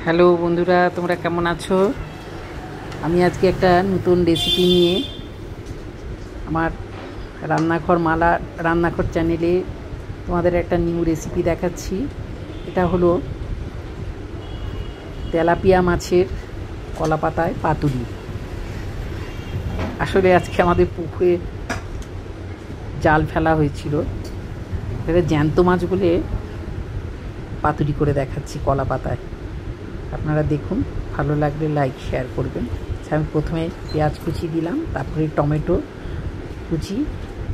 Hello বন্ধুরা, তোমরা কেমন আছো? আমি আজকে একটা নতুন রেসিপি নিয়ে আমার রান্নাঘর চ্যানেলে তোমাদের একটা নিউ রেসিপি দেখাচ্ছি। এটা হলো তেলাপিয়া মাছের কলা পাতায় পাতুরি। আসলে আজকে আমাদের পুকুরে জাল ফেলা হয়েছিল, এটা জ্যান্ত মাছ বলে পাতুরি করে দেখাচ্ছি কলা পাতায়। আপনারা দেখুন, ভালো লাগলে লাইক শেয়ার করবেন। আমি প্রথমে পেঁয়াজ কুচি দিলাম, তারপরে টমেটো কুচি,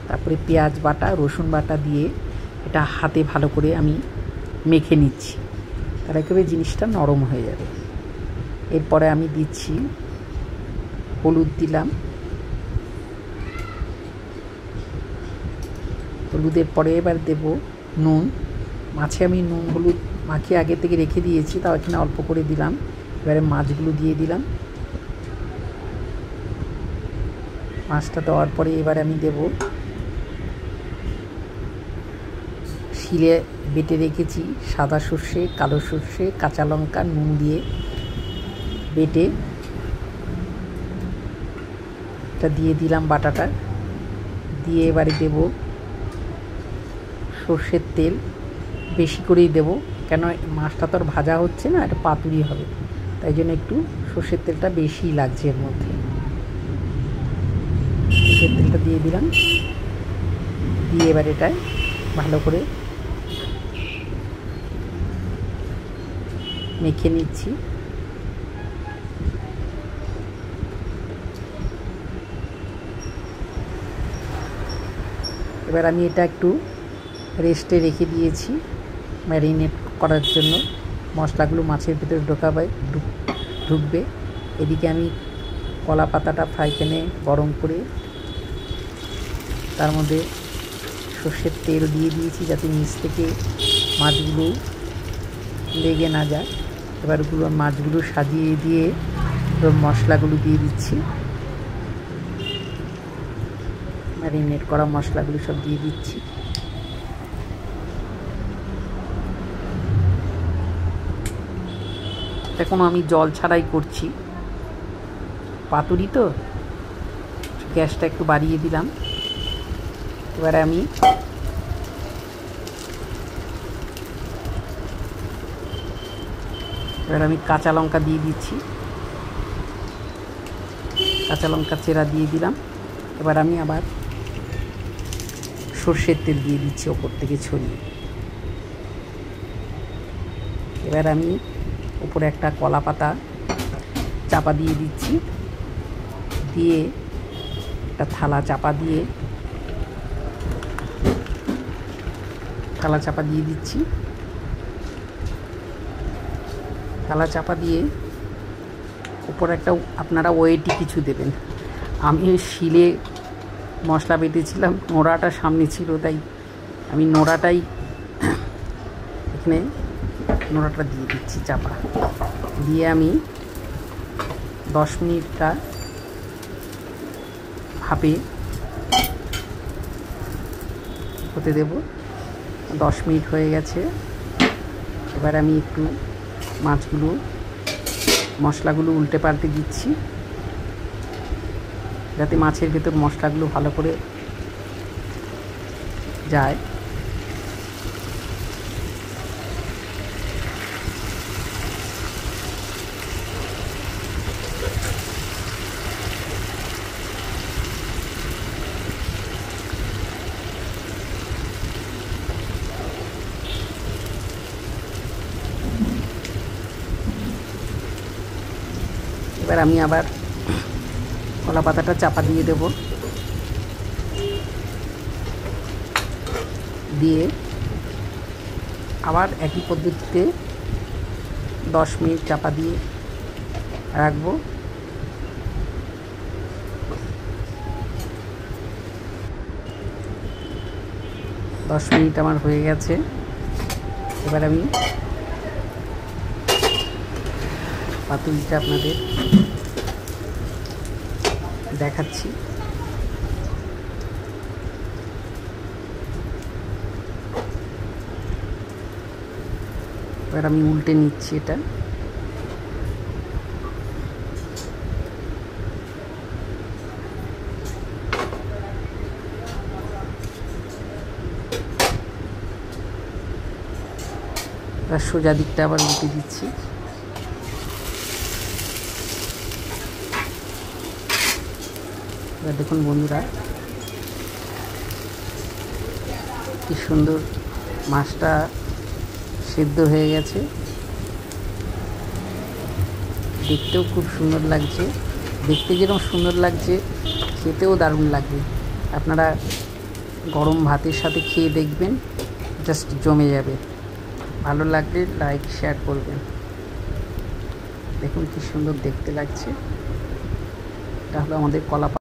তারপরে পেঁয়াজ বাটা, রসুন বাটা দিয়ে এটা হাতে ভালো করে আমি মেখে নিচ্ছি, তাহলে একেবারে জিনিসটা নরম হয়ে যাবে। এরপরে আমি দিচ্ছি হলুদ, দিলাম হলুদের পরে এবার দেব নুন। মাছে আমি নুন হলুদ মাখিয়ে আগে থেকে রেখে দিয়েছি, তাও এখানে অল্প করে দিলাম। এবারে মাছগুলো দিয়ে দিলাম। মাছটা দেওয়ার পরে এবার আমি দেব শিলে বেটে রেখেছি সাদা সর্ষে, কালো সর্ষে, কাঁচা লঙ্কা, নুন দিয়ে বেটে এটা দিয়ে দিলাম বাটাটা। দিয়ে এবারে দেব সর্ষের তেল, বেশি করেই দেব, কেন মাছটা তো আর ভাজা হচ্ছে না, এটা পাতুরি হবে, তাই জন্য একটু সর্ষের তেলটা বেশি লাগছে এর মধ্যে। সর্ষের তেলটা দিয়ে দিলাম, দিয়ে এবার এটায় ভালো করে মেখে নিচ্ছি। এবার আমি এটা একটু রেস্টে রেখে দিয়েছি ম্যারিনেট করার জন্য, মশলাগুলো মাছের ভিতরে ঢুকবে। এদিকে আমি কলা পাতাটা ফ্রাই প্যানে গরম করে তার মধ্যে সর্ষের তেল দিয়ে দিয়েছি, যাতে নিচ থেকে মাছগুলো লেগে না যায়। এবার মাছগুলো সাজিয়ে দিয়ে মশলাগুলো দিয়ে দিচ্ছি, ম্যারিনেট করা মশলাগুলো সব দিয়ে দিচ্ছি। এখন আমি জল ছাড়াই করছি, পাতুরি তো, গ্যাসটা একটু বাড়িয়ে দিলাম। এবারে আমি কাঁচা লঙ্কা দিয়ে দিচ্ছি, কাঁচা লঙ্কা চেরা দিয়ে দিলাম। এবার আমি আবার সর্ষের তেল দিয়ে দিচ্ছি ওপর থেকে ছড়িয়ে। এবার আমি উপরে একটা কলা পাতা চাপা দিয়ে দিচ্ছি, দিয়ে একটা থালা চাপা দিয়ে দিচ্ছি। থালা চাপা দিয়ে উপরে একটা আপনারা ওয়েটই কিছু দেবেন। আমি শিলে মশলা বেটেছিলাম, নোড়াটা সামনে ছিল, তাই আমি নোড়াটা দিয়ে দিচ্ছি চাপা দিয়ে। আমি 10 মিনিটটা ভাপে হতে দেব। 10 মিনিট হয়ে গেছে। এবার আমি একটু মশলাগুলো উল্টে পাল্টে দিচ্ছি, যাতে মাছের ভেতর মশলাগুলো ভালো করে যায়। এবার আমি আবার কলা পাতাটা চাপা দিয়ে দেব, দিয়ে আবার একই পদ্ধতিতে 10 মিনিট চাপা দিয়ে রাখবো। 10 মিনিট আমার হয়ে গেছে। এবার আমি পাতুরিটা আপনাদের দেখাচ্ছি। এবার আমি উল্টে নিচ্ছি এটা। তার সোজা দিকটা আবার উল্টে দিচ্ছি। এবার দেখুন বন্ধুরা, কি সুন্দর মাছটা সেদ্ধ হয়ে গেছে, দেখতেও খুব সুন্দর লাগছে। দেখতে যেরকম সুন্দর লাগছে, খেতেও দারুণ লাগবে। আপনারা গরম ভাতের সাথে খেয়ে দেখবেন, জাস্ট জমে যাবে। ভালো লাগলে লাইক শেয়ার করবেন। দেখুন কি সুন্দর দেখতে লাগছে। এটা হলো আমাদের কলা